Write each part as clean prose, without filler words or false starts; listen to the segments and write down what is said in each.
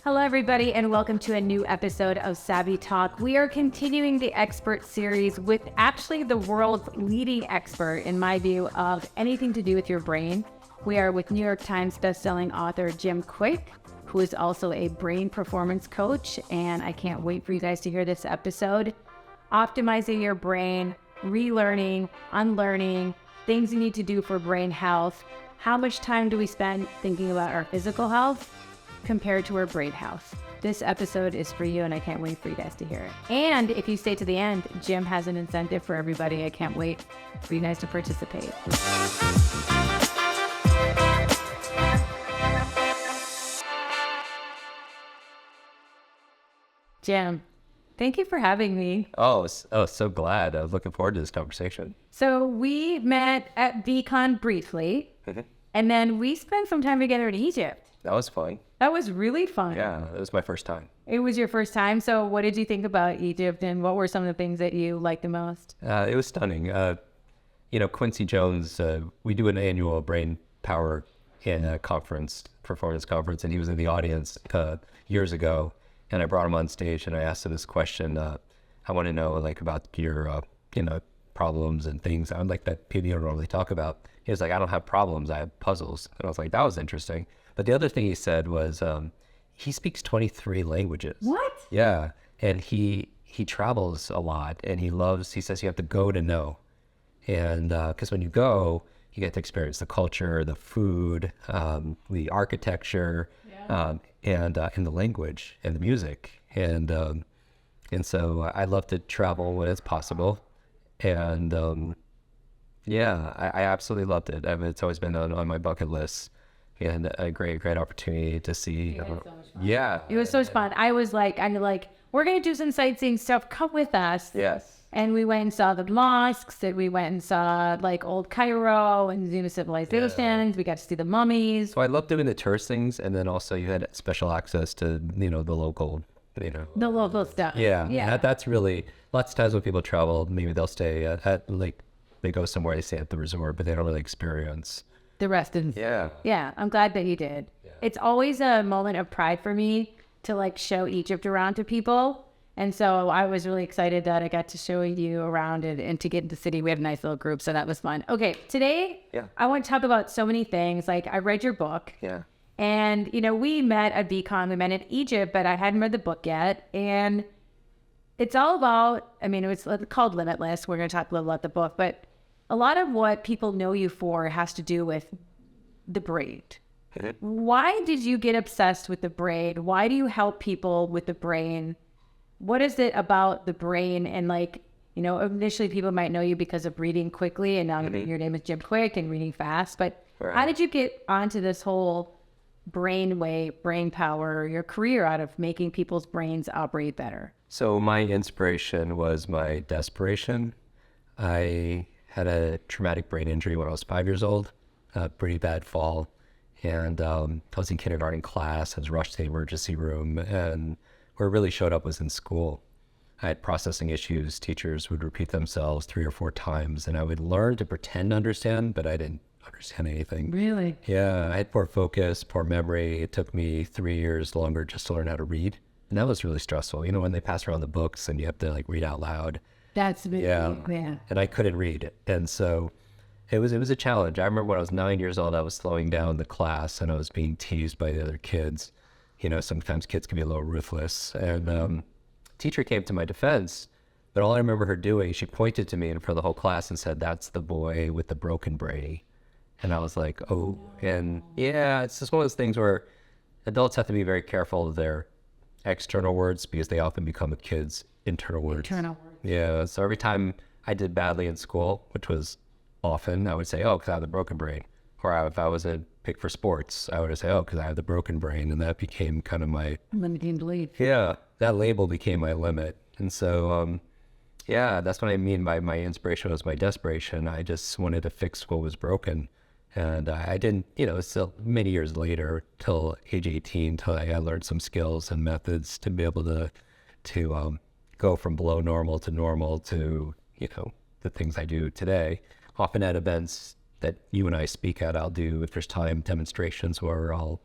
Hello, everybody, and welcome to a new episode of Savvy Talk. We are continuing the expert series with actually the world's leading expert, in my view, of anything to do with your brain. We are with New York Times bestselling author Jim Kwik, who is also a brain performance coach, and I can't wait for you guys to hear this episode. Optimizing your brain, relearning, unlearning, things you need to do for brain health. How much time do we spend thinking about our physical health compared to our brain health? This episode is for you, and I can't wait for you guys to hear it. And if you stay to the end, Jim has an incentive for everybody. I can't wait for you guys to participate. Jim, thank you for having me. So glad. I was looking forward to this conversation. So we met at VCon briefly, and then we spent some time together in Egypt. That was fun. That was really fun. Yeah, it was my first time. It was your first time. So what did you think about Egypt, and what were some of the things that you liked the most? It was stunning. Quincy Jones, we do an annual brain power performance conference, and he was in the audience years ago. And I brought him on stage, and I asked him this question. I want to know about your, problems and things that people don't really talk about. He was like, I don't have problems, I have puzzles. And I was like, that was interesting. But the other thing he said was he speaks 23 languages. What? Yeah. And he travels a lot, and he says you have to go to know. And because when you go, you get to experience the culture, the food, the architecture, and the language and the music. And so I love to travel when it's possible. And I absolutely loved it. I mean, it's always been on my bucket list. And a great opportunity to see. So much fun. Yeah. It was so much fun. I was like, we're going to do some sightseeing stuff. Come with us. Yes. And we went and saw the mosques, and we went and saw old Cairo and Museum of Civilizations. We got to see the mummies. So I love doing the tourist things, and then also you had special access to, the local, The local stuff. Yeah. That's really, lots of times when people travel, maybe they'll stay they go somewhere, they stay at the resort, but they don't really experience The rest is... Yeah, I'm glad that you did. Yeah. It's always a moment of pride for me to show Egypt around to people. And so I was really excited that I got to show you around and to get into the city. We had a nice little group, so that was fun. Okay, today I want to talk about so many things. I read your book. Yeah. And, we met at VCon. We met in Egypt, but I hadn't read the book yet. And it's all about, it's called Limitless. We're going to talk a little about the book, but a lot of what people know you for has to do with the brain. Why did you get obsessed with the brain? Why do you help people with the brain? What is it about the brain? And initially people might know you because of reading quickly, and now your name is Jim Kwik and reading fast. But How did you get onto this whole brain power, your career out of making people's brains operate better? So my inspiration was my desperation. I had a traumatic brain injury when I was 5 years old, a pretty bad fall. And I was in kindergarten class. I was rushed to the emergency room. And where it really showed up was in school. I had processing issues. Teachers would repeat themselves 3 or 4 times. And I would learn to pretend to understand, but I didn't understand anything. Really? Yeah, I had poor focus, poor memory. It took me 3 years longer just to learn how to read. And that was really stressful. When they pass around the books and you have to read out loud. That's big. Yeah. And I couldn't read it. And so it was a challenge. I remember when I was 9 years old, I was slowing down the class and I was being teased by the other kids. Sometimes kids can be a little ruthless. And teacher came to my defense, but all I remember her doing, she pointed to me in front of the whole class and said, "That's the boy with the broken brain." And I was like, oh. And it's just one of those things where adults have to be very careful of their external words because they often become a kid's internal words. Yeah, so every time I did badly in school, which was often, I would say, oh, because I have the broken brain. Or if I was a pick for sports, I would say, oh, because I have the broken brain. And that became kind of my... limiting belief. Yeah, that label became my limit. And so, that's what I mean by my inspiration was my desperation. I just wanted to fix what was broken. And I didn't, still many years later, till age 18, till I learned some skills and methods to be able to go from below normal to, the things I do today. Often at events that you and I speak at, I'll do, if there's time, demonstrations where I'll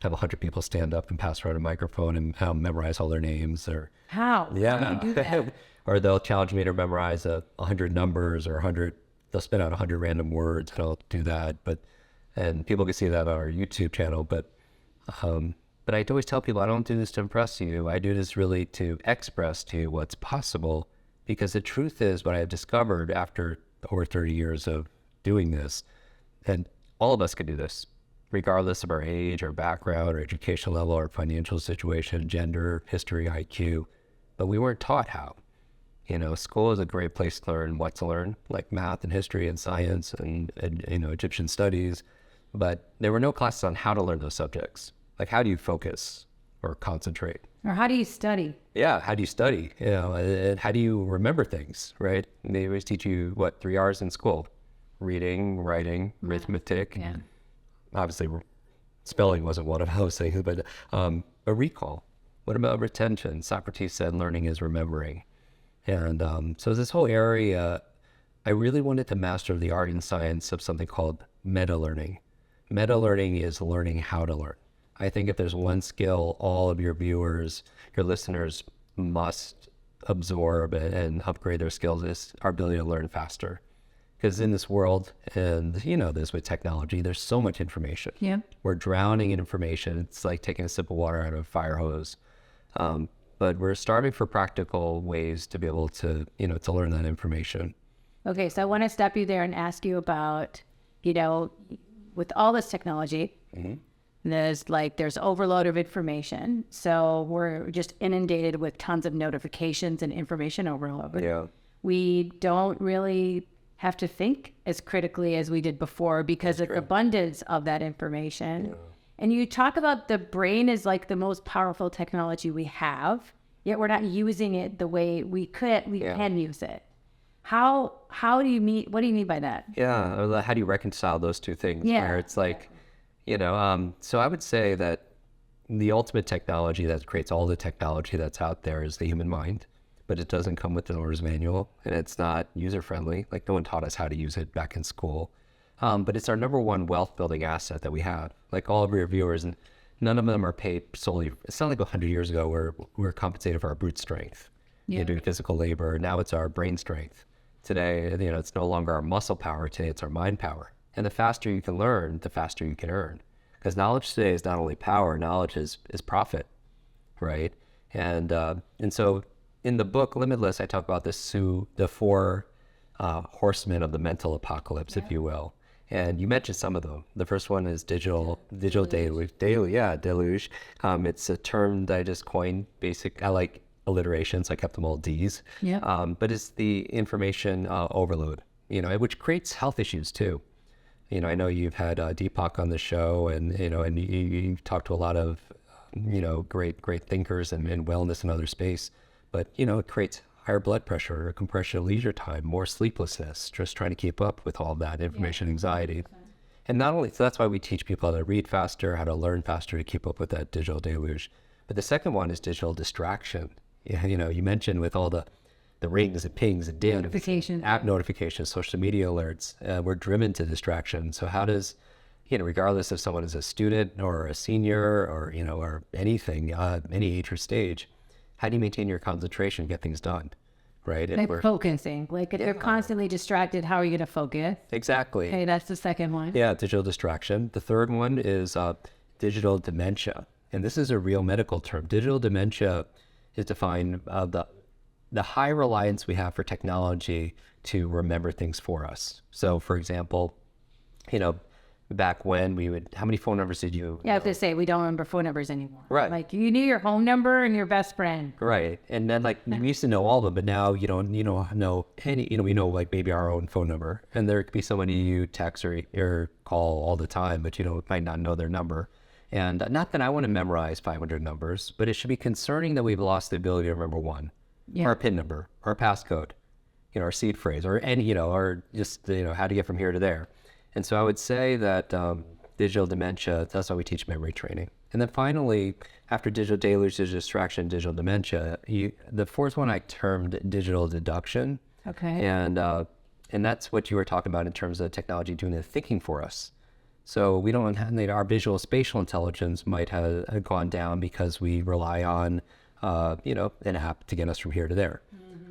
have 100 people stand up and pass around a microphone and memorize all their names, or How? yeah, How do you do that? or they'll challenge me to memorize 100 numbers or 100. They'll spit out 100 random words, and I'll do that. And people can see that on our YouTube channel. But I always tell people I don't do this to impress you. I do this really to express to you what's possible, because the truth is, what I have discovered after over 30 years of doing this, and all of us can do this, regardless of our age, our background, our educational level, our financial situation, gender, history, IQ, but we weren't taught how. School is a great place to learn what to learn, like math and history and science and Egyptian studies, but there were no classes on how to learn those subjects. Like, how do you focus or concentrate? Or how do you study? Yeah, how do you study? And how do you remember things, right? And they always teach you, 3 R's in school: reading, writing, arithmetic. Yeah. Obviously, spelling wasn't one of those things, but a recall. What about retention? Socrates said learning is remembering. And so this whole area, I really wanted to master the art and science of something called meta-learning. Meta-learning is learning how to learn. I think if there's one skill all of your viewers, your listeners must absorb and upgrade their skills, is our ability to learn faster. Because in this world, and this with technology, there's so much information. Yeah. We're drowning in information. It's like taking a sip of water out of a fire hose. But we're starving for practical ways to be able to, to learn that information. Okay, so I want to stop you there and ask you about, with all this technology, there's overload of information. So we're just inundated with tons of notifications and information overload. Yeah. We don't really have to think as critically as we did before because of the abundance of that information. Yeah. And you talk about the brain is like the most powerful technology we have, yet we're not using it the way we can use it. How do you mean, what do you mean by that? Yeah, how do you reconcile those two things? Yeah. Where it's like, so I would say that the ultimate technology that creates all the technology that's out there is the human mind, but it doesn't come with an owner's manual, and it's not user-friendly. Like, no one taught us how to use it back in school. But it's our number one wealth-building asset that we have. Like all of your viewers, and none of them are paid solely. It's not like 100 years ago where we were compensated for our brute strength, doing physical labor. Now it's our brain strength. Today, it's no longer our muscle power. Today, it's our mind power. And the faster you can learn, the faster you can earn. Because knowledge today is not only power, knowledge is profit, right? And so in the book Limitless, I talk about the four horsemen of the mental apocalypse, if you will. And you mentioned some of them. The first one is digital deluge. Deluge. It's a term that I just coined. I like alliterations. I kept them all D's. Yeah. But it's the information overload, which creates health issues too. I know you've had Deepak on the show, and and you've talked to a lot of great thinkers and wellness in other space. But it creates higher blood pressure, compression of leisure time, more sleeplessness, just trying to keep up with all that information, anxiety. And not only, so that's why we teach people how to read faster, how to learn faster to keep up with that digital deluge. But the second one is digital distraction. You mentioned with all the rings and pings and app notifications, social media alerts, we're driven to distraction. So how does, regardless if someone is a student or a senior or, or anything, any age or stage, how do you maintain your concentration, get things done, right? Like focusing. Like if you're constantly distracted, how are you going to focus? Exactly. Okay, that's the second one. Yeah, digital distraction. The third one is digital dementia. And this is a real medical term. Digital dementia is defined the high reliance we have for technology to remember things for us. So, for example, back when how many phone numbers did you? Yeah, I have to say, we don't remember phone numbers anymore. Right. Like you knew your home number and your best friend. Right. And then we used to know all of them, but now you don't, know any, we know like maybe our own phone number, and there could be somebody you text or call all the time, but might not know their number. And not that I want to memorize 500 numbers, but it should be concerning that we've lost the ability to remember one, or a PIN number, or a passcode, our seed phrase, or any, or just, how to get from here to there. And so I would say that digital dementia, that's why we teach memory training. And then finally, after digital deluge, digital distraction, digital dementia, the fourth one I termed digital deduction. Okay. And that's what you were talking about in terms of technology doing the thinking for us. So we don't have, our visual spatial intelligence might have gone down because we rely on, an app to get us from here to there,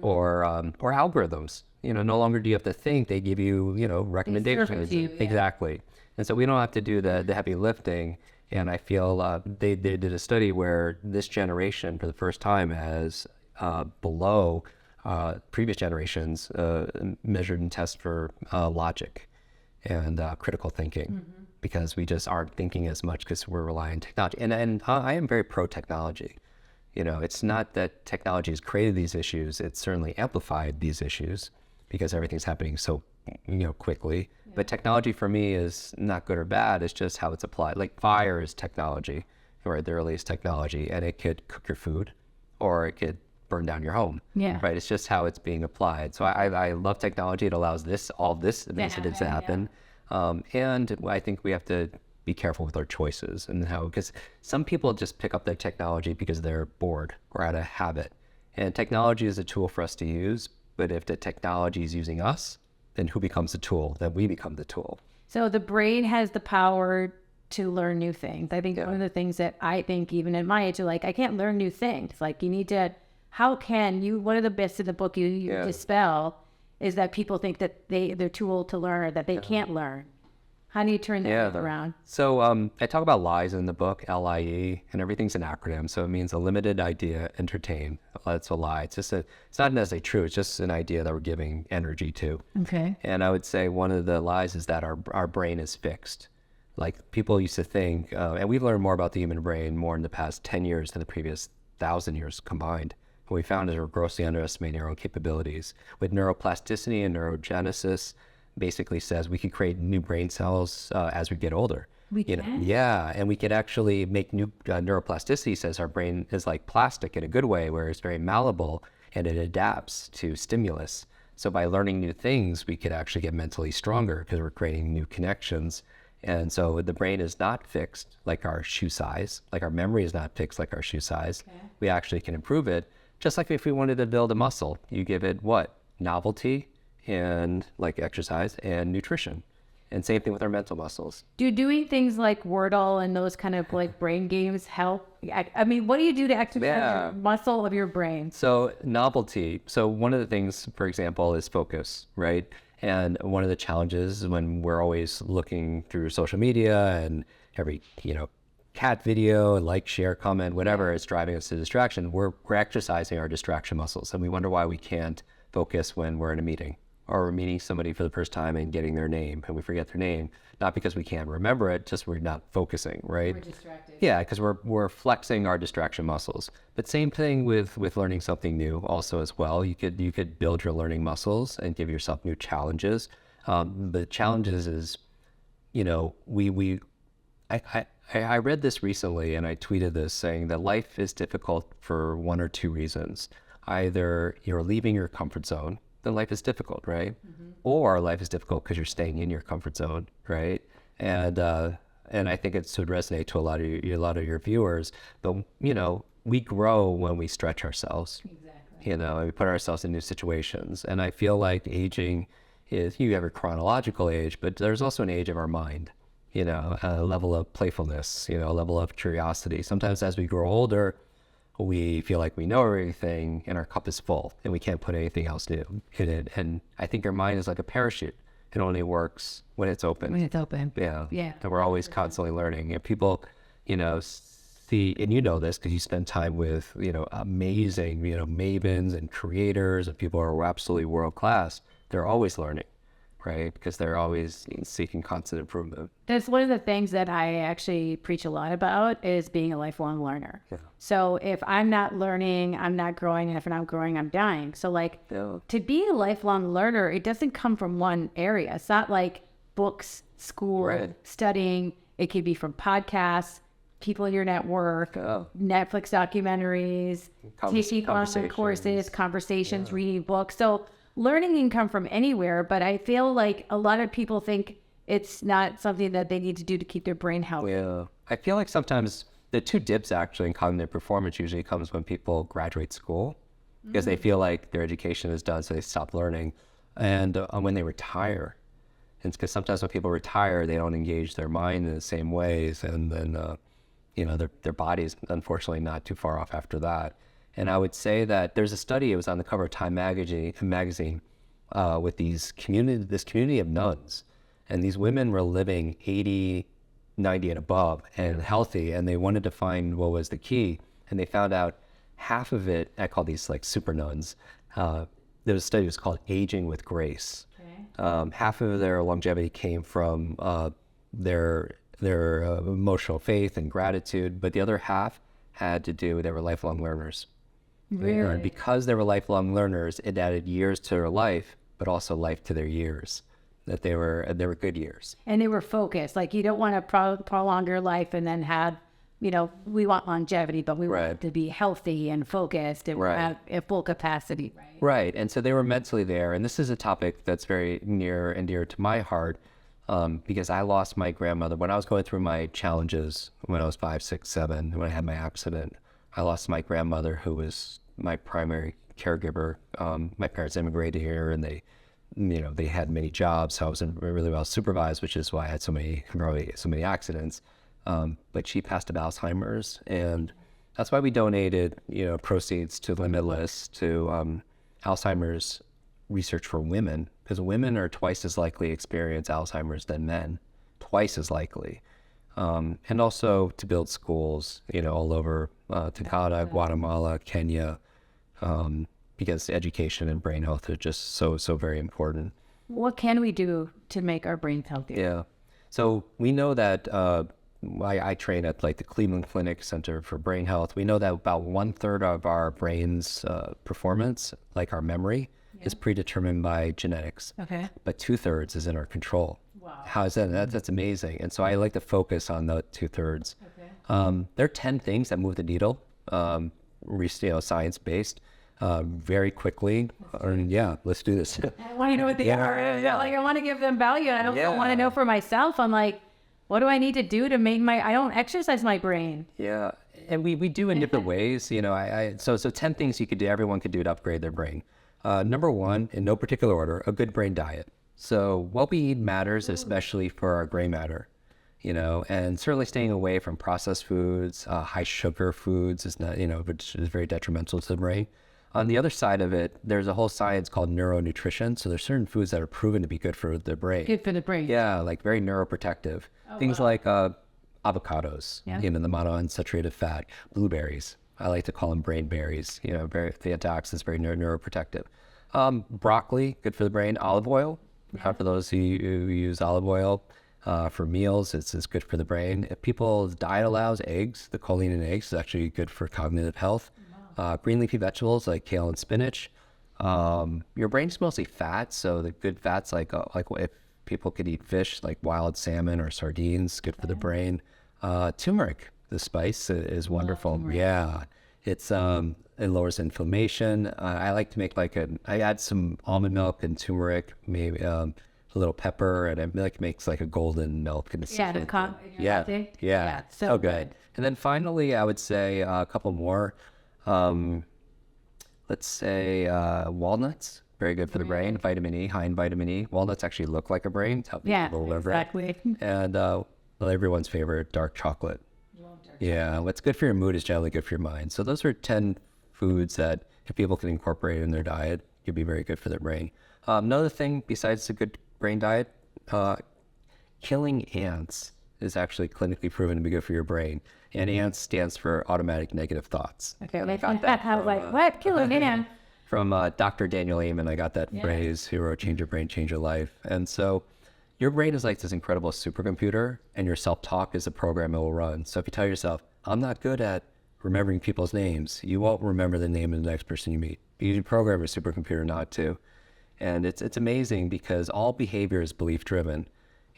or algorithms. No longer do you have to think; they give you, recommendations. Exactly. And so we don't have to do the heavy lifting. And I feel they did a study where this generation, for the first time, has below previous generations measured and tested for logic and critical thinking, because we just aren't thinking as much because we're relying on technology. And I am very pro-technology. It's not that technology has created these issues; it's certainly amplified these issues because everything's happening so quickly. But technology for me is not good or bad. It's just how it's applied. Like fire is technology, or the earliest technology, and it could cook your food, or it could burn down your home. Yeah. Right. It's just how it's being applied. So I love technology. It allows all this incidents to happen. And I think we have to be careful with our choices and because some people just pick up their technology because they're bored or out of habit. And technology is a tool for us to use. But if the technology is using us, then who becomes the tool? Then we become the tool. So the brain has the power to learn new things. I think one of the things that I think even at my age, I can't learn new things. You need to, how can you, one of the bits in the book you dispel is that people think that they're too old to learn, that they can't learn. How do you turn that around? So I talk about LIEs in the book, L.I.E, and everything's an acronym. So it means a limited idea entertained. That's a lie. It's not necessarily true. It's just an idea that we're giving energy to. Okay. And I would say one of the lies is that our brain is fixed. People used to think, and we've learned more about the human brain more in the past 10 years than the previous 1,000 years combined. What we found is we're grossly underestimating our own capabilities. With neuroplasticity and neurogenesis, basically says we could create new brain cells as we get older. We can? Yeah, and we could actually make new neuroplasticity says our brain is like plastic in a good way, where it's very malleable and it adapts to stimulus. So by learning new things, we could actually get mentally stronger because we're creating new connections. And so the brain is not fixed like our shoe size, like our memory is not fixed like our shoe size. Okay. We actually can improve it. Just like if we wanted to build a muscle, you give it what? Novelty, and exercise and nutrition. And same thing with our mental muscles. Do doing things like Wordle and those kind of brain games help? I mean, what do you do to exercise the muscle of your brain? So novelty. So one of the things, for example, is focus, right? And one of the challenges when we're always looking through social media and every, cat video, share, comment, whatever is driving us to distraction, we're exercising our distraction muscles. And we wonder why we can't focus when we're in a meeting, or we're meeting somebody for the first time and getting their name and we forget their name, not because we can't remember it, just we're not focusing, right? We're distracted. Yeah, because we're flexing our distraction muscles. But same thing with learning something new also as well. You could build your learning muscles and give yourself new challenges. The challenges is, I read this recently and I tweeted this saying that life is difficult for one or two reasons. Either you're leaving your comfort zone, then life is difficult, right? Mm-hmm. Or life is difficult because you're staying in your comfort zone, right? And I think it should resonate to a lot of your viewers. But we grow when we stretch ourselves. Exactly. And we put ourselves in new situations. And I feel like aging is, you have a chronological age, but there's also an age of our mind. A level of playfulness, a level of curiosity. Sometimes as we grow older, we feel like we know everything and our cup is full and we can't put anything else new in it. And I think your mind is like a parachute. It only works when it's open. When it's open. Yeah. Yeah. And we're always constantly learning. And people, see, and this because you spend time with, amazing, mavens and creators and people who are absolutely world class. They're always learning. Right? Because they're always seeking constant improvement. That's one of the things that I actually preach a lot about is being a lifelong learner. Yeah. So if I'm not learning, I'm not growing. And if I'm not growing, I'm dying. So to be a lifelong learner, it doesn't come from one area. It's not like books, school, studying. It could be from podcasts, people in your network, Netflix documentaries, taking online courses, conversations, reading books. So learning can come from anywhere, but I feel like a lot of people think it's not something that they need to do to keep their brain healthy. Yeah. I feel like sometimes the two dips actually in cognitive performance usually comes when people graduate school because they feel like their education is done, so they stop learning. And when they retire, And it's because sometimes when people retire, they don't engage their mind in the same ways. And then, their body's unfortunately not too far off after that. And I would say that there's a study, it was on the cover of Time magazine with this community of nuns. And these women were living 80, 90 and above and healthy. And they wanted to find what was the key. And they found out half of it, I call these like super nuns. There was a study that was called Aging with Grace. Okay. Half of their longevity came from their emotional faith and gratitude, but the other half had to do, they were lifelong learners. Really? And because they were lifelong learners, it added years to their life, but also life to their years. That they were good years. And they were focused. Like, you don't want to prolong your life and then have, we want longevity, but we want to be healthy and focused and have a full capacity. Right. And so they were mentally there. And this is a topic that's very near and dear to my heart, because I lost my grandmother when I was going through my challenges when I was 5, 6, 7, when I had my accident. I lost my grandmother, who was my primary caregiver. My parents immigrated here, and they had many jobs, so I wasn't really well supervised, which is why I had so many accidents. But she passed of Alzheimer's, and that's why we donated, proceeds to Limitless to Alzheimer's research for women, because women are twice as likely to experience Alzheimer's than men, twice as likely. And also to build schools, all over Ghana, Guatemala, Kenya, because education and brain health are just so very important. What can we do to make our brains healthier? Yeah. So we know that I train at like the Cleveland Clinic Center for Brain Health. We know that about 1/3 of our brain's performance, like our memory, is predetermined by genetics. Okay. But 2/3 is in our control. Wow. How is that? That's amazing. And so I like to focus on the 2/3. Okay. There are 10 things that move the needle, science-based. Very quickly. Let's do this. I want to know what they are. Like, I want to give them value. I don't want to know for myself. I'm like, what do I need to do to make I don't exercise my brain. Yeah. And we do in different ways. So 10 things you could do, everyone could do to upgrade their brain. Number one, in no particular order, a good brain diet. So what we eat matters, especially for our gray matter. And certainly staying away from processed foods, high sugar foods is not, which is very detrimental to the brain. On the other side of it, there's a whole science called neuronutrition. So there's certain foods that are proven to be good for the brain. Good for the brain. Yeah, like very neuroprotective. Things like avocados, the monounsaturated fat, blueberries. I like to call them brain berries. Very the antioxidants, very neuroprotective. Broccoli, good for the brain. Olive oil, for those who use olive oil for meals, it's good for the brain. If people's diet allows eggs, the choline in eggs is actually good for cognitive health. Green leafy vegetables like kale and spinach. Your brain's mostly fat, so the good fats like if people could eat fish like wild salmon or sardines, good for the brain. Turmeric, the spice, is wonderful. Yeah, it's it lowers inflammation. I like to make I add some almond milk and turmeric, maybe a little pepper, and it makes like a golden milk. Yeah, so good. And then finally, I would say a couple more. Let's say walnuts, very good for the brain. Vitamin E, high in vitamin E. Walnuts actually look like a brain. Exactly. And everyone's favorite, dark chocolate. Yeah, what's good for your mood is generally good for your mind. So those are 10 foods that if people can incorporate in their diet, could be very good for their brain. Another thing besides a good brain diet, killing ants is actually clinically proven to be good for your brain. And ANTS stands for automatic negative thoughts. Okay, I got that. What? Killing ant? From Dr. Daniel Amen, I got that phrase, who wrote Change Your Brain, Change Your Life. And so your brain is like this incredible supercomputer, and your self-talk is a program it will run. So if you tell yourself, I'm not good at remembering people's names, you won't remember the name of the next person you meet. You program your supercomputer not to. And it's amazing because all behavior is belief-driven.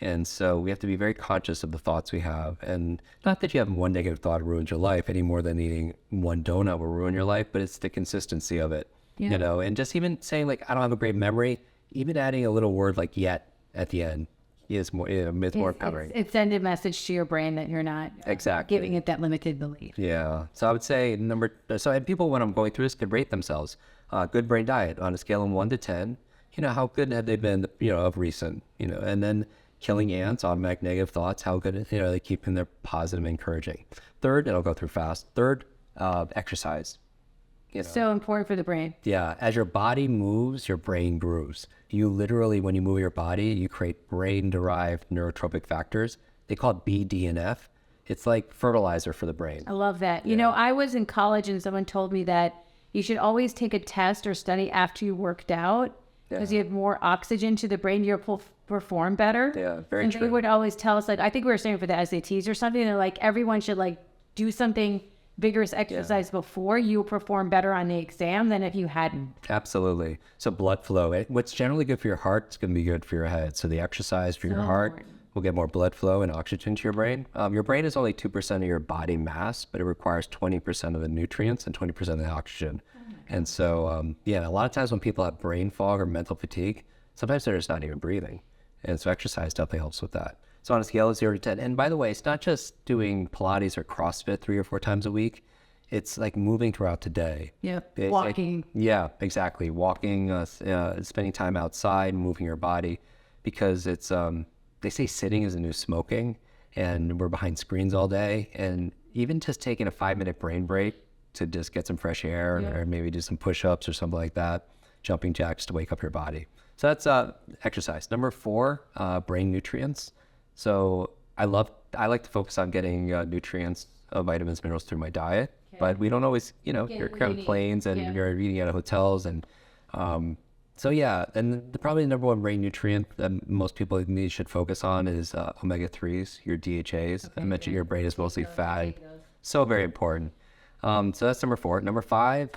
And so we have to be very conscious of the thoughts we have. And not that you have one negative thought ruins your life any more than eating one donut will ruin your life, but it's the consistency of it, and just even saying like, I don't have a great memory, even adding a little word like yet at the end is more, it's more empowering. It sends a message to your brain that you're not giving it that limited belief. Yeah. So I would say and people, when I'm going through this, could rate themselves. Good brain diet on a scale of 1 to 10. how good have they been, of recent, and then killing ants, automatic negative thoughts, how good, they keep in their positive, encouraging. Third, and I'll go through fast. Third, exercise. So important for the brain. Yeah, as your body moves, your brain grooves. You literally, when you move your body, you create brain-derived neurotropic factors. They call it BDNF. It's like fertilizer for the brain. I love that. I was in college and someone told me that you should always take a test or study after you worked out because you have more oxygen to the brain. You'll perform better. Yeah, very and true. They would always tell us, I think we were saying for the SATs or something, they're like, everyone should do something vigorous exercise before you perform better on the exam than if you hadn't. Absolutely. So blood flow, what's generally good for your heart is going to be good for your head. So the exercise for your heart will get more blood flow and oxygen to your brain. Your brain is only 2% of your body mass, but it requires 20% of the nutrients and 20% of the oxygen. And so, a lot of times when people have brain fog or mental fatigue, sometimes they're just not even breathing. And so exercise definitely helps with that. So on a scale of 0 to 10, and by the way, it's not just doing Pilates or CrossFit 3 or 4 times a week. It's like moving throughout the day. Yeah, walking. Yeah, exactly. Walking, spending time outside, moving your body, because it's, they say sitting is the new smoking, and we're behind screens all day. And even just taking a 5-minute brain break to just get some fresh air or maybe do some push-ups or something like that, jumping jacks to wake up your body. So that's exercise. Number 4, brain nutrients. So I like to focus on getting nutrients, vitamins, minerals through my diet, but we don't always, you're on planes and you're eating out of hotels. And and probably the number 1 brain nutrient that most people should focus on is omega-3s, your DHAs. I mentioned your brain is mostly fat. So very important. So that's number 4. Number 5,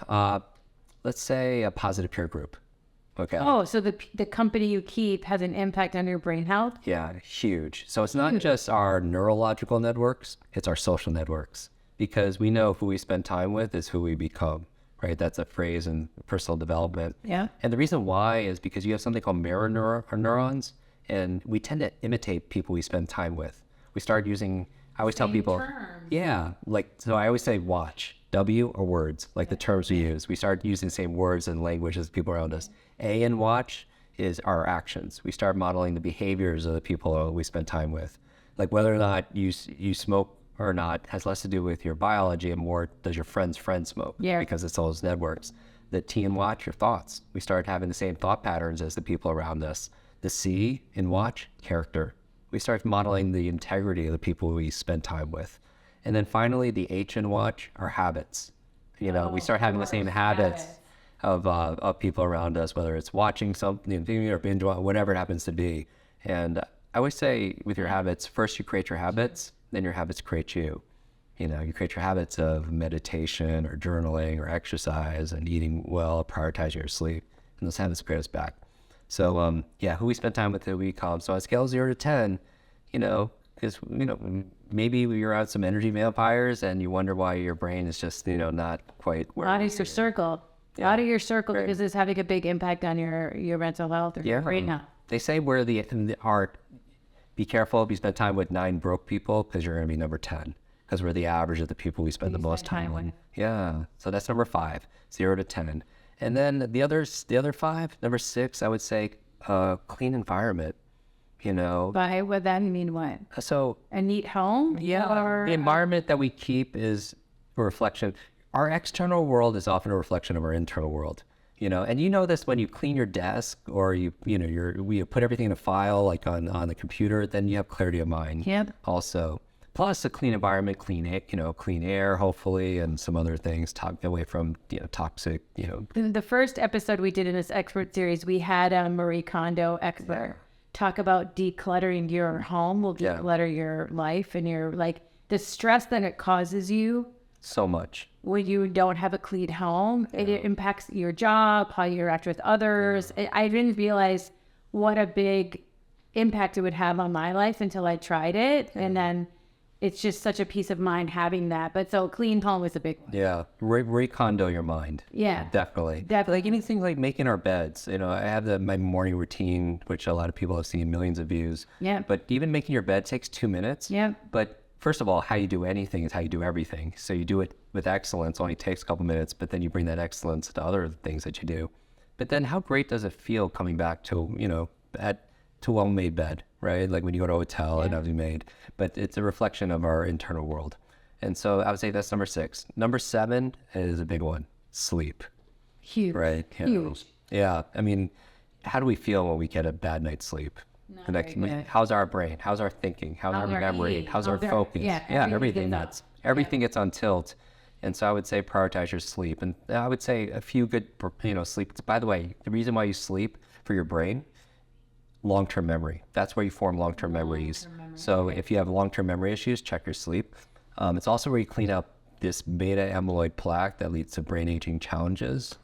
let's say a positive peer group. Okay. Oh, so the company you keep has an impact on your brain health? Yeah, huge. So it's not just our neurological networks, it's our social networks. Because we know who we spend time with is who we become, right? That's a phrase in personal development. Yeah. And the reason why is because you have something called mirror neurons, and we tend to imitate people we spend time with. We start using, I always tell people, so I always say watch, W or words, like the terms we use. We start using the same words and language as people around us. A in watch is our actions. We start modeling the behaviors of the people we spend time with. Like whether or not you smoke or not has less to do with your biology and more does your friend's friend smoke, because it's all those networks. The T in watch, your thoughts. We start having the same thought patterns as the people around us. The C in watch, character. We start modeling the integrity of the people we spend time with. And then finally, the H in watch, our habits. We start having the same habits of people around us, whether it's watching something or binge watching, whatever it happens to be. And I always say with your habits, first you create your habits, then your habits create you. You create your habits of meditation or journaling or exercise and eating well, prioritizing your sleep, and those habits create us back. So, who we spend time with, who we call them. So on a scale of 0 to 10, because, maybe you're on some energy vampires and you wonder why your brain is just, not quite where. Out of your circle. Yeah. Out of your circle, because it's having a big impact on your mental health or your brain health. They say where the art, be careful if you spend time with 9 broke people because you're going to be number 10. Because we're the average of the people we spend the most time with. Yeah. So that's number 5, 0 to 10. And then the other 5, number 6, I would say clean environment. By what that mean what? So a neat home? Yeah. The environment that we keep is a reflection. Our external world is often a reflection of our internal world. And this when you clean your desk or you put everything in a file like on the computer, then you have clarity of mind. Yep. Also. Plus a clean environment, clean air, hopefully, and some other things, away from, toxic, In the first episode we did in this expert series, we had a Marie Kondo expert talk about decluttering your home will declutter your life and your, the stress that it causes you. So much. When you don't have a clean home, it impacts your job, how you interact with others. I didn't realize what a big impact it would have on my life until I tried it. And then it's just such a peace of mind having that. But so clean home is a big one. Yeah. Recondo your mind. Yeah. Definitely. Like anything like making our beds. I have my morning routine, which a lot of people have seen millions of views. Yeah. But even making your bed takes 2 minutes. Yeah. But first of all, how you do anything is how you do everything. So you do it with excellence, only takes a couple minutes, but then you bring that excellence to other things that you do. But then how great does it feel coming back to, to a well-made bed, right? Like when you go to a hotel and everything made, but it's a reflection of our internal world. And so I would say that's number 6. Number 7 is a big one, sleep. Huge. Right? Huge. Yeah. I mean, how do we feel when we get a bad night's sleep? How's our brain? How's our thinking? How's our memory? How's our focus? Everything gets on tilt. And so I would say prioritize your sleep. And I would say a few good, sleep. By the way, the reason why you sleep for your brain, long-term memory. That's where you form long-term memories. So if you have long-term memory issues, check your sleep. It's also where you clean up this beta amyloid plaque that leads to brain aging challenges.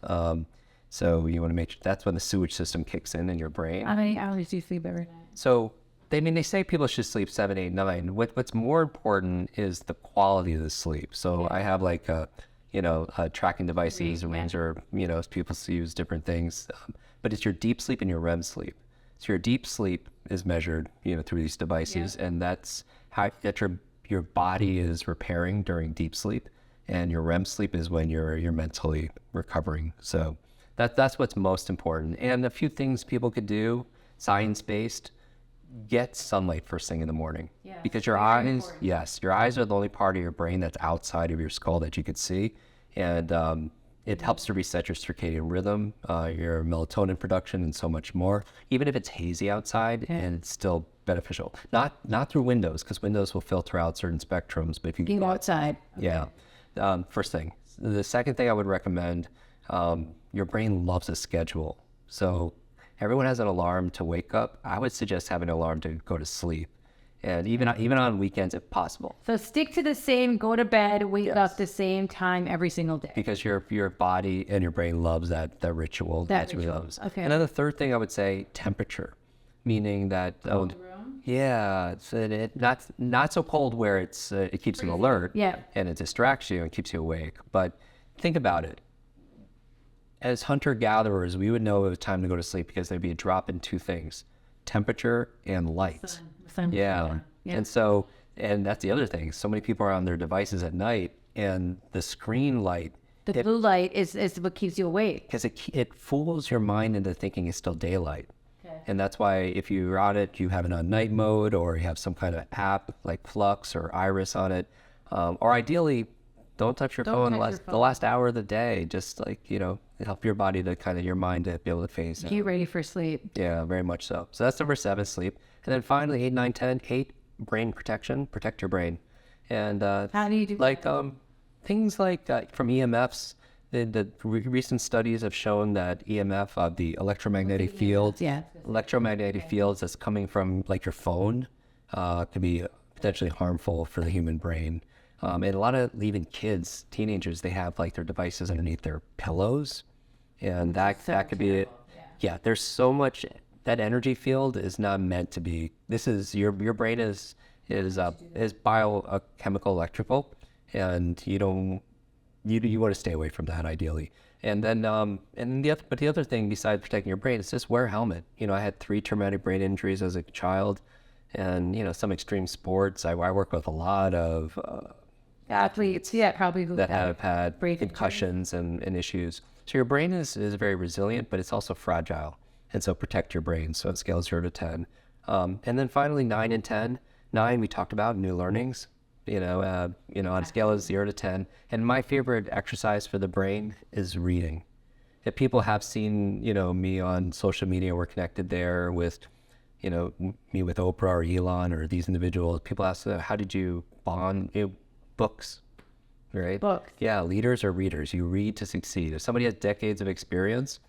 So you want to make sure that's when the sewage system kicks in your brain. How many hours do you sleep every night? So they say people should sleep 7, 8, 9. What's more important is the quality of the sleep. So I have like tracking devices, or people use different things, but it's your deep sleep and your REM sleep. So your deep sleep is measured, through these devices, and that's how your body is repairing during deep sleep, and your REM sleep is when you're mentally recovering. So that's what's most important. And a few things people could do, science-based, get sunlight first thing in the morning, because your eyes, your eyes are the only part of your brain that's outside of your skull that you could see, and it helps to reset your circadian rhythm, your melatonin production, and so much more. Even if it's hazy outside, and it's still beneficial. Not through windows, because windows will filter out certain spectrums. But if you go outside, first thing. The second thing I would recommend, your brain loves a schedule. So everyone has an alarm to wake up. I would suggest having an alarm to go to sleep. And even on weekends if possible. So stick to the same, go to bed, wake up the same time every single day. Because your body and your brain loves that ritual. That's what it loves. Okay. And then the third thing I would say, temperature. Meaning that cold room? Yeah, it's not so cold where it keeps you alert and it distracts you and keeps you awake. But think about it. As hunter-gatherers, we would know it was time to go to sleep because there'd be a drop in 2 things, temperature and light. Yeah. And so, and that's the other thing. So many people are on their devices at night, and the screen light, the blue light is what keeps you awake. Because it fools your mind into thinking it's still daylight. Okay. And that's why if you're on it, you have it on night mode, or you have some kind of app like Flux or Iris on it. Or ideally, don't touch your phone the last hour of the day. Just help your body to your mind to be able to face it. Get ready for sleep. Yeah, very much so. So that's number 7, sleep. And then finally, 8, 9, 10, 8, brain protection, protect your brain. And how do you do that? Things like from EMFs, the recent studies have shown that EMF, the electromagnetic field, electromagnetic fields that's coming from your phone can be potentially harmful for the human brain. And a lot of even kids, teenagers, they have their devices underneath their pillows, and that could be it. Yeah, there's so much. That energy field is not meant to be. This is your brain is biochemical electrical, and you want to stay away from that ideally. And then the other thing besides protecting your brain is just wear a helmet. I had 3 traumatic brain injuries as a child, and some extreme sports. I work with a lot of athletes, probably that have had concussions and issues. So your brain is very resilient, but it's also fragile. And so protect your brain. So it scales 0 to 10. And then finally 9 and 10. 9, we talked about new learnings, on a scale of 0 to 10. And my favorite exercise for the brain is reading. If people have seen, me on social media, we're connected there with, me with Oprah or Elon or these individuals. People ask, how did you bond? Books, right? Books. Yeah, leaders are readers. You read to succeed. If somebody has decades of experience,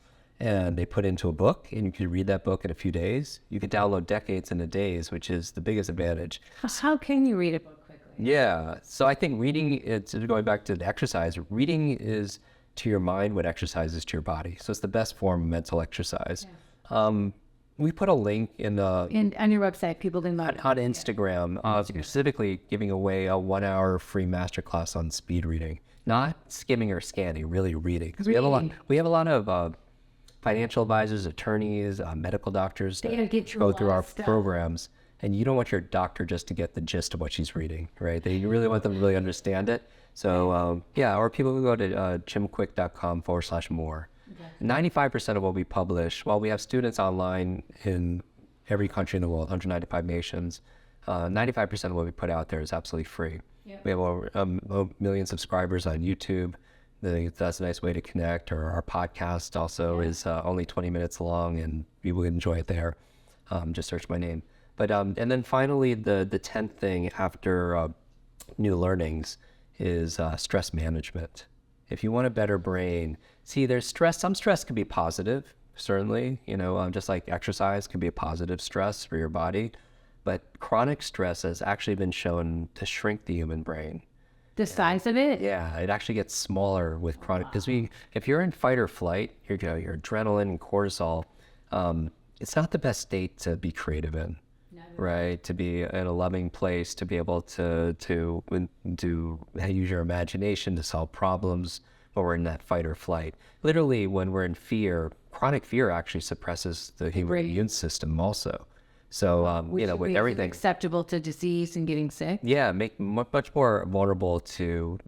and they put into a book, and you can read that book in a few days. You can download decades in a days, which is the biggest advantage. How can you read a book quickly? Yeah, so I think reading, it's going back to the exercise, reading is to your mind what exercise is to your body. So it's the best form of mental exercise. Yeah. We put a link on your website, people can on Instagram, specifically giving away a 1-hour free masterclass on speed reading, not skimming or scanning, really reading. Because we have a lot of financial advisors, attorneys, medical doctors that go through our programs, and you don't want your doctor just to get the gist of what she's reading, right? You really want them to really understand it. So or people can go to jimkwik.com/more. 95% of what we publish, while we have students online in every country in the world, 195 nations, 95% of what we put out there is absolutely free. We have over a million subscribers on YouTube. That's a nice way to connect. Or our podcast also is only 20 minutes long, and you will enjoy it there. Just search my name. But and then finally, the 10th thing after new learnings is stress management. If you want a better brain, see, there's stress. Some stress can be positive, certainly. Just like exercise can be a positive stress for your body. But chronic stress has actually been shown to shrink the human brain. The size of it? Yeah, it actually gets smaller with chronic, because if you're in fight or flight, your adrenaline and cortisol, it's not the best state to be creative in, right? To be in a loving place, to be able to use your imagination to solve problems when we're in that fight or flight. Literally, when we're in fear, chronic fear actually suppresses the human immune system also. So, with everything acceptable to disease and getting sick. Yeah, make much more vulnerable to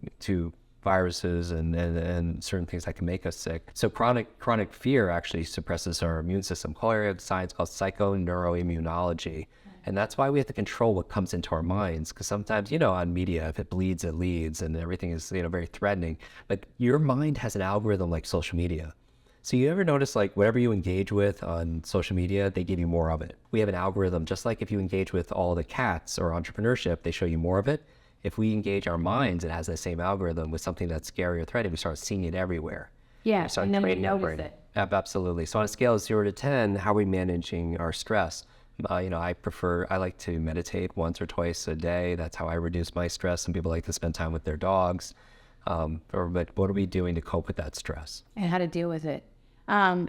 viruses and certain things that can make us sick. So chronic fear actually suppresses our immune system. Whole area of science called psychoneuroimmunology. And that's why we have to control what comes into our minds. Because sometimes, on media, if it bleeds, it leads, and everything is, very threatening. But your mind has an algorithm like social media. So you ever notice, like, whatever you engage with on social media, they give you more of it. We have an algorithm, just like if you engage with all the cats or entrepreneurship, they show you more of it. If we engage our minds, it has the same algorithm with something that's scary or threatening. We start seeing it everywhere. Yeah, and then we notice it. Absolutely. So on a scale of 0 to 10, how are we managing our stress? I like to meditate once or twice a day. That's how I reduce my stress. Some people like to spend time with their dogs. But what are we doing to cope with that stress? And how to deal with it.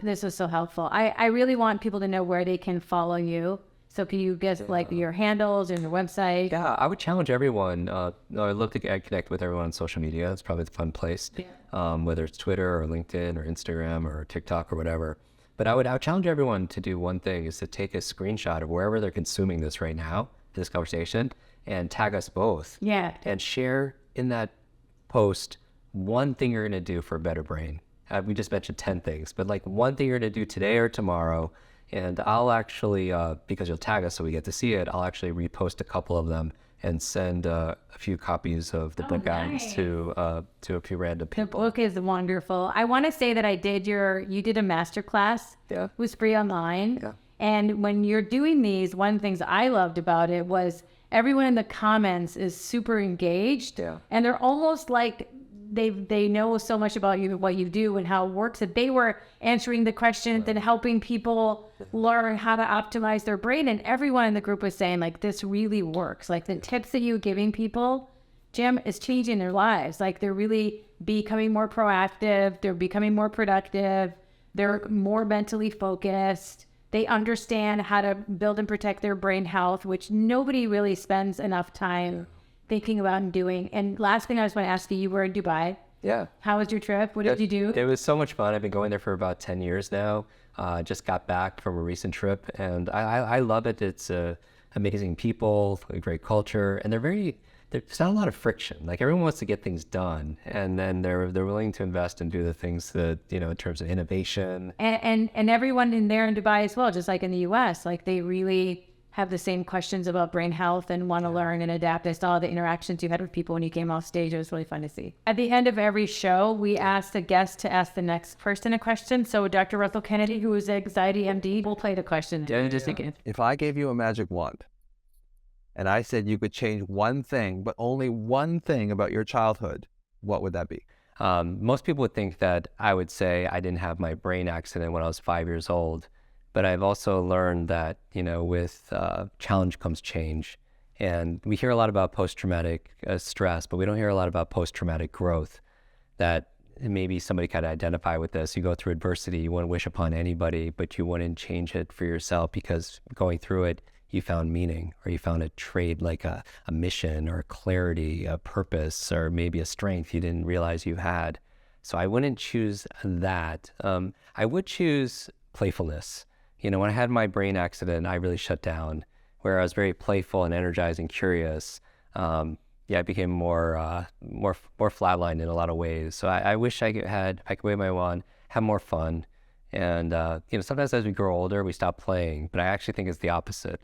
This was so helpful. I really want people to know where they can follow you. So can you guess like your handles and your website? Yeah, I would challenge everyone. I'd love to connect with everyone on social media. It's probably the fun place, whether it's Twitter or LinkedIn or Instagram or TikTok or whatever. But I would challenge everyone to do one thing, is to take a screenshot of wherever they're consuming this right now, this conversation, and tag us both. Yeah. And share in that post one thing you're going to do for a better brain. We just mentioned 10 things, but like one thing you're going to do today or tomorrow. And I'll actually, because you'll tag us so we get to see it, I'll actually repost a couple of them and send a few copies of the book out to a few random people. The book is wonderful. I want to say that you did a masterclass. Yeah. It was free online. Yeah. And when you're doing these, one of the things I loved about it was everyone in the comments is super engaged. Yeah. And they're almost like they know so much about you, what you do and how it works, that they were answering the questions and helping people learn how to optimize their brain. And everyone in the group was saying, like, this really works. Like, the tips that you're giving people, Jim, is changing their lives. Like, they're really becoming more proactive. They're becoming more productive. They're more mentally focused. They understand how to build and protect their brain health, which nobody really spends enough time thinking about and doing. And last thing I was going to ask you, you were in Dubai. Yeah. How was your trip? What did you do? It was so much fun. I've been going there for about 10 years now. Just got back from a recent trip, and I love it. It's amazing people, a great culture, and there's not a lot of friction. Like, everyone wants to get things done, and then they're willing to invest and do the things that, in terms of innovation. And everyone in there in Dubai as well, just like in the US, like, they really have the same questions about brain health and want to learn and adapt. I saw the interactions you had with people when you came off stage. It was really fun to see. At the end of every show, we asked a guest to ask the next person a question. So Dr. Russell Kennedy, who is an anxiety MD, will play the question. If I gave you a magic wand and I said you could change one thing, but only one thing about your childhood, what would that be? Most people would think that I would say I didn't have my brain accident when I was 5 years old. But I've also learned that, with challenge comes change. And we hear a lot about post-traumatic stress, but we don't hear a lot about post-traumatic growth. That maybe somebody can identify with this. You go through adversity, you wouldn't wish upon anybody, but you wouldn't change it for yourself because going through it, you found meaning, or you found a trait like a mission or clarity, a purpose, or maybe a strength you didn't realize you had. So I wouldn't choose that. I would choose playfulness. When I had my brain accident, I really shut down, where I was very playful and energized and curious. I became more flatlined in a lot of ways. So I wish if I could wave my wand, have more fun. And, sometimes as we grow older, we stop playing, but I actually think it's the opposite.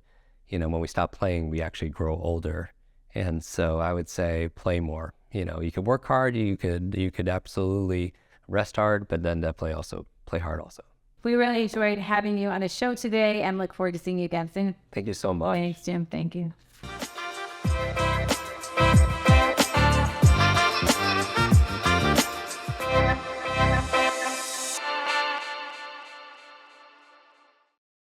When we stop playing, we actually grow older. And so I would say play more. You could work hard, you could absolutely rest hard, but then definitely also play hard also. We really enjoyed having you on the show today and look forward to seeing you again soon. Thank you so much. Thanks, Jim. Thank you.